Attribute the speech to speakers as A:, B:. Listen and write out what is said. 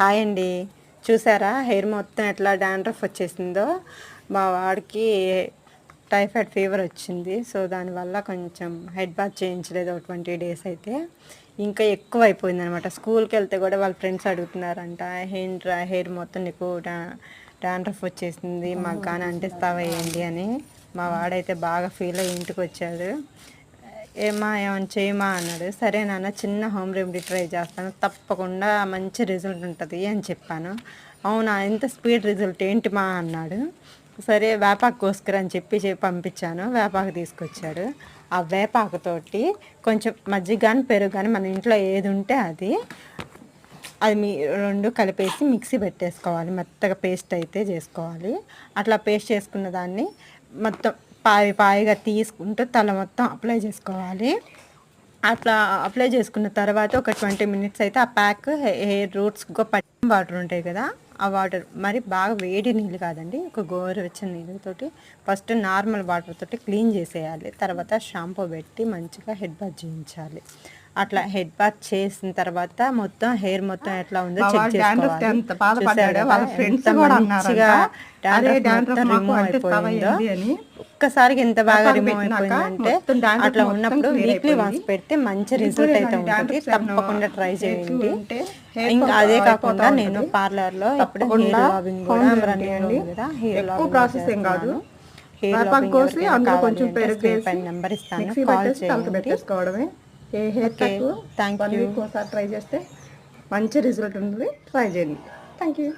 A: Hi అండి. చూసారా hair మొత్తం ఎట్లా డాండ్రఫ్ వచ్చేసిందో. మా వాడికి టైఫాయిడ్ ఫీవర్ వచ్చింది. సో దానివల్ల కొంచెం హెడ్ బాత్ చేయించలేదు ఒక 20 డేస్ అయితే. ఇంకా ఎక్కువ అయిపోయింది అనమాట. స్కూల్కి వెళ్తే కూడా వాళ్ళ ఫ్రెండ్స్ అడుగుతున్నారంట, ఏంట్రా హెయిర్ మొత్తం నీకు డాండ్రఫ్ వచ్చేసింది, మాకు కానీ అంటిస్తావా ఏంటి అని. మా వాడైతే బాగా ఫీల్ అయ్యి ఇంటికి వచ్చాడు. ఏమైనా చేయమా అన్నాడు. సరే నాన్న, చిన్న హోమ్ రెమెడీ ట్రై చేస్తాను, తప్పకుండా మంచి రిజల్ట్ ఉంటుంది అని చెప్పాను. అవునా, ఎంత స్పీడ్ రిజల్ట్ ఏంటి మా అన్నాడు. సరే వేపాకు కోసుకురా అని చెప్పి పంపించాను. వేపాకు తీసుకొచ్చాడు. ఆ వేపాకుతోటి కొంచెం మజ్జిగ కానీ పెరుగు కానీ మన ఇంట్లో ఏది ఉంటే అది రెండు కలిపేసి మిక్సీ పెట్టేసుకోవాలి. మెత్తగా పేస్ట్ అయితే చేసుకోవాలి. అట్లా పేస్ట్ చేసుకున్న దాన్ని మొత్తం పాయిగా తీసుకుంటూ తల మొత్తం అప్లై చేసుకోవాలి. అట్లా అప్లై చేసుకున్న తర్వాత ఒక 20 మినిట్స్ అయితే ఆ ప్యాక్ హెయిర్ రూట్స్ పట్టిన వాటర్ ఉంటాయి కదా, ఆ వాటర్ మరి బాగా వేడి నీళ్ళు కాదండి, ఒక గోరువెచ్చని నీళ్ళతోటి ఫస్ట్ నార్మల్ వాటర్ తోటి క్లీన్ చేసేయాలి. తర్వాత షాంపూ పెట్టి మంచిగా హెడ్ బాత్ చేయించాలి. అట్లా హెడ్ బాత్ చేసిన తర్వాత మొత్తం హెయిర్ మొత్తం ఎట్లా ఉందో చెక్ చేసుకోవాలి. రిమూవ్ అయిపోయిందో ఒక్కసారికి ఎంత బాగా రిమూవ్ అయిపోయిందంటే, అట్లా ఉన్నప్పుడు వీక్లీ వన్స్ పెడితే మంచి రిజల్ట్ అయితే ఉంటుంది. తప్పకుండా ట్రై చేయండి. ఇంకా అదే కాకుండా నేను పార్లర్లో ఇప్పుడు హెయిర్ లావింగ్ కూడా రన్నింగ్ కదా, హెయిర్ లావింగ్ ప్రాసెసింగ్ కాదు, హెయిర్ లావింగ్ కొంచెం నెంబర్ ఇస్తాను, కాల్ చేయండి. ఏ హెయిర్ ప్యాక్ 1 వీక్ ఒకసారి ట్రై చేస్తే మంచి రిజల్ట్ ఉంటుంది. ట్రై చేయండి. Thank you.